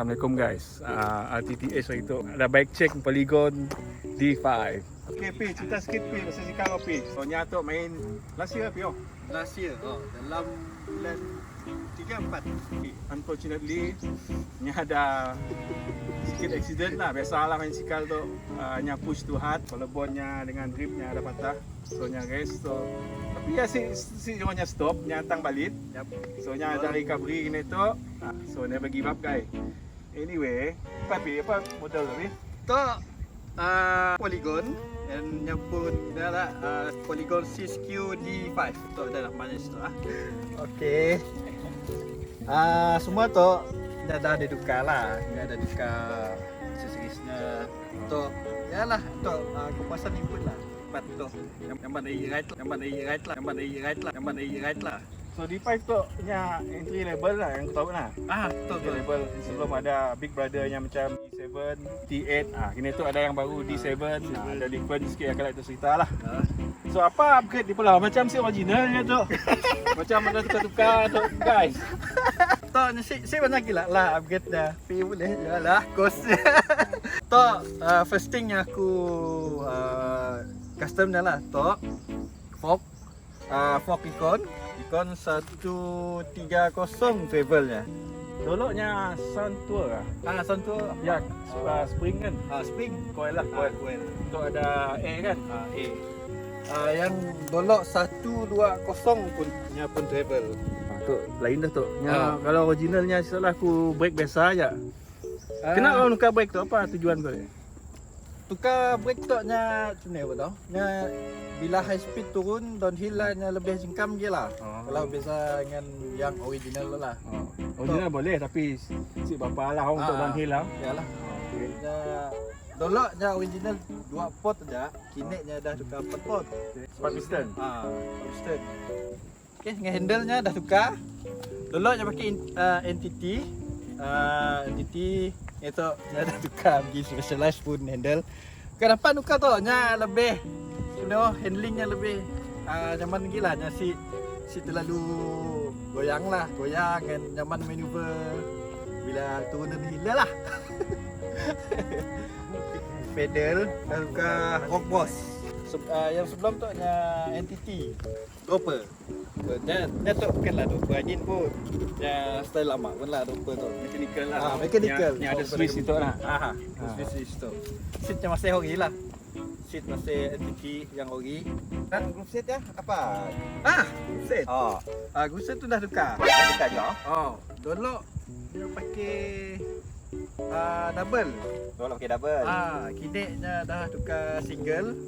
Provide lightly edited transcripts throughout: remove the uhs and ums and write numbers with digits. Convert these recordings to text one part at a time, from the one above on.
Assalamualaikum guys. RTTH hari tu ada bike check Polygon D5. Okay Pi, cerita sikit Pi pasal si kau Pi. So nya tu main last year Pi. Last year, dalam bulan 3-4. Unfortunately nya ada sikit accident lah. Biasalah main sikal tu nya push too hard, collarbone-nya dengan grip-nya ada patah. So nya guys, so tapi ya si nya stop, nya tang balik. Yep. So nya ada recovery gini tu. So never give up guys. Anyway, apa model tu Pi? Tu Polygon dan nyebut adalah Polygon 6Q D5. Tu adalah manis tu Okey. Semua tu dah ada duka lah. Dah ada duka seserisnya. Tu yalah tu kepuasan input lah. But tu yang mana right lah. So D5 tu nya entry level lah yang aku tahu lah. Betul. Entry level sebelum ada big brother yang macam D7, D8. Kini tu ada yang baru D7. Ada different sikit yang kalau itu cerita lah. So apa upgrade di pulau macam si originalnya tu. Macam ada tukar-tukar tu guys. Tu si banyak gila lah upgrade dah. Pi boleh lah kos. Tu first thing yang aku custom dah lah. Tu fork Icon 130 travelnya. Dulunya Sun Tour lah. Sun Tour Ya, spring kan. spring Coil lah, coil. Tu ada A kan. Yang dolok 120 pun travel. Tu lain dah tu. Kalau originalnya salah aku brake biasa aja. Kenapa kau tukar brake tu? Apa tujuan kau? Tukar brake tu nya macam mana tau? Nya bila high speed turun downhill lah nya lebih jengkam je lah. Kalau biasa dengan yang original tu lah. Original boleh tapi si bapa lah untuk downhill lah. Yalah. Nya dolok nya original 2 pot aja, kini nya dah tukar 4 pot. 4 piston. Piston. Okey, dengan handle nya dah tukar. Dolok nya pakai entity. Entity itu nya dah tukar pergi specialized pun handle. Kenapa tukar tu nya lebih handlingnya lebih nyaman lagi lah. Nya si terlalu goyang dan nyaman maneuver bila turun dan hilang lah. Pedal dan tukar rock boss. Yang sebelum tu nya entity dropper. Dia tu bukanlah dropper angin pun. Dia style lama pun lah dropper tu. Mechanical lah. Mechanical. Yang ada switch itu lah. Switch tu. Seatnya masih ori lah. Seat masih entity yang ori. Dan group set ya apa? Group set. Group set tu dah tukar. Dah tukar je. Dulu dia pakai double. Tolong pakai double. Kini dah tukar single.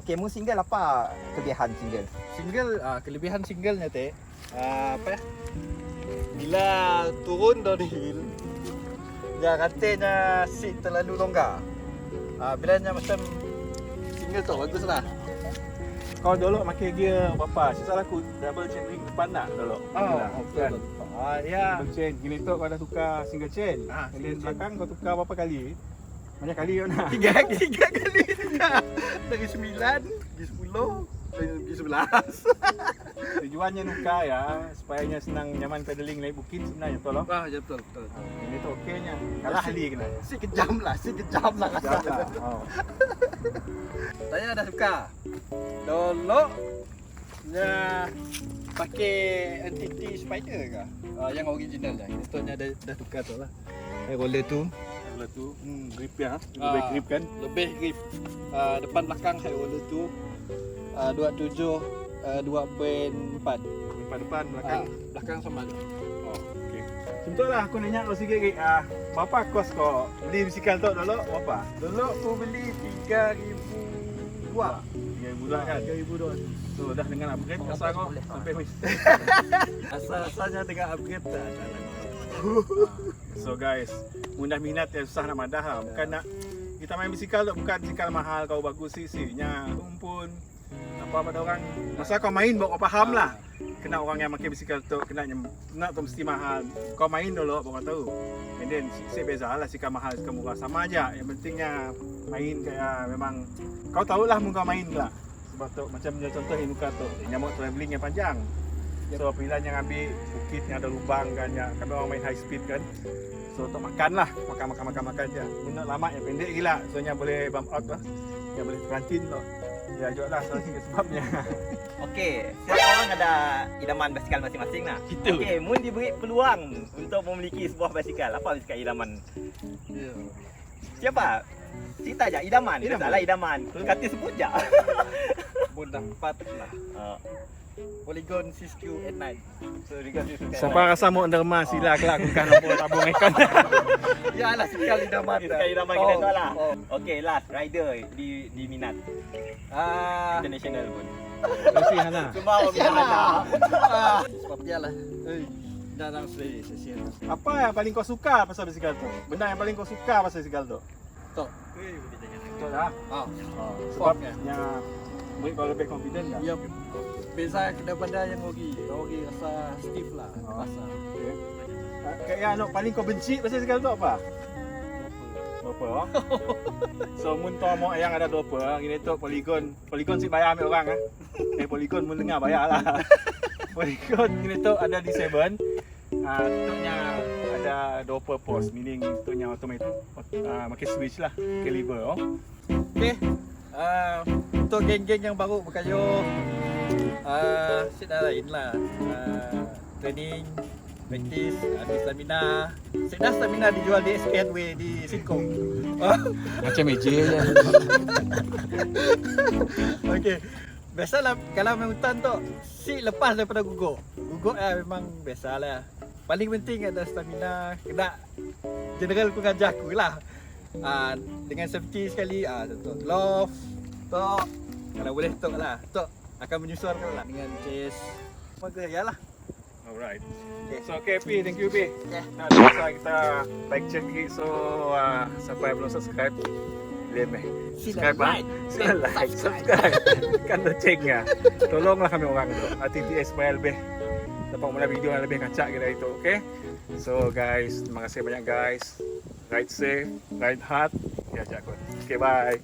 Okey, mu single apa kelebihan single? Single kelebihan singlenya teh apa ya? Bila turun downhill dia katanya seat terlalu longgar. Bila nya macam single tu bagus lah. Kau dulu pakai gear berapa? Salah aku double chain ring depan tak dulu? Betul. Ya. Double chain. Gini tu kau dah tukar single chain. Single belakang kau tukar berapa kali? Banyak kali kau nak? 3 kali tukar. Dari 9, pergi 10, pergi 11. Tujuannya tukar ya, supaya senang nyaman pedaling naik bukit sebenarnya betul loh. Ya betul. Ini tu okeynya. Kalah ahli kena. Si kejam lah rasa. Saya dah tukar. Dulu nya pakai entity spider ke? Yang original dah. Itu nya dah tukar tu lah. Roller tu. Roller tu grip ya. Lebih grip kan? Lebih grip. Depan belakang high roller tu 27 2.4. Depan belakang. Belakang sama je. Okey. Betul lah aku nanya kau sikit berapa kos kau beli basikal tu dulu? Berapa? Dulu aku beli 3,000 buat. 3,000 dah kan? 3,000 dolar. So dah dengan upgrade asal kau sampai wis. Asal-asalnya dengan upgrade dah jalan. So guys, mudah minat ya susah nak madah lah. Bukan nak kita main basikal tu bukan basikal mahal kau bagus sisinya pun apa pada orang masa kau main baru kau faham lah. Kena orang yang pakai basikal tu kena tu mesti mahal. Kau main dulu baru kau tahu. And then saya beza lah sikal mahal sikal murah sama aja. Yang pentingnya main kayak memang kau tahulah muka main lah. Sebab tu macam contoh muka tu nyamuk travelling yang panjang. So bila yang ambil bukit yang ada lubang kan ya, kami orang main high speed kan. So untuk makan lah, makan je. Guna lama yang pendek gila, soalnya boleh bump out lah. Yang boleh terantin tu. Ya jom lah salah satu sebabnya. Okey, setiap orang ada idaman basikal masing-masing nah. Itu. Okey, mun diberi peluang untuk memiliki sebuah basikal, apa basikal idaman? Ya. Siapa? Cerita aja idaman. Idaman. Salah idaman. Kata sebut je. Pun dapat lah. Polygon Siskiyou N9. So because you Siapa rasa mau derma sila kelak aku kan apa tabung ikan. Ya lah sekali dapat. Basikal idaman kita tu lah. Okey, last rider di minat international pun. Kasih Hana. Semua orang minat ada. Sebab dia lah. Jarang sendiri sesi. Apa yang paling kau suka pasal basikal tu? Benda yang paling kau suka pasal basikal tu? Tok. Betul lah. Sebabnya. Sebabnya beri kau lebih confident dah. Ya, biasa daripada yang Ogi rasa stiff lah. Rasa. Kayak yang paling kau benci pasal basikal tu apa? Doper. So mun tu mau yang ada doper, ini tu Polygon si bayar ambil orang ah. Polygon mun dengar bayar lah. Polygon ini tu ada di 7. Tuknya ada doper post, meaning tuknya automatic. Pakai switch lah, caliber. Okey. Untuk geng-geng yang baru berkayu set lain lah. Training, practice, ada stamina. Set stamina dijual di Skyway di Singkong. Macam meja je. Okey. Biasalah kalau main hutan tu si lepas daripada guguk. Guguk memang biasalah. Paling penting ada stamina, kena general ku ajar aku lah. Dengan safety sekali contoh glove, tok kalau boleh tok lah. Tok akan menyusurkan lah dengan chest. Maka ya lah. Alright. Okay. So okay P, thank you P. Yeah. Nah, biasa kita like check lagi. So siapa yang belum subscribe, boleh subscribe lah. Sila like, subscribe. Kan loncengnya. Tolonglah kami orang tu. TTS PLB. Dapat mula video yang lebih kacak kita itu, okay? So guys, terima kasih banyak guys. Ride safe, ride hard. Ya, jago. Okay, bye.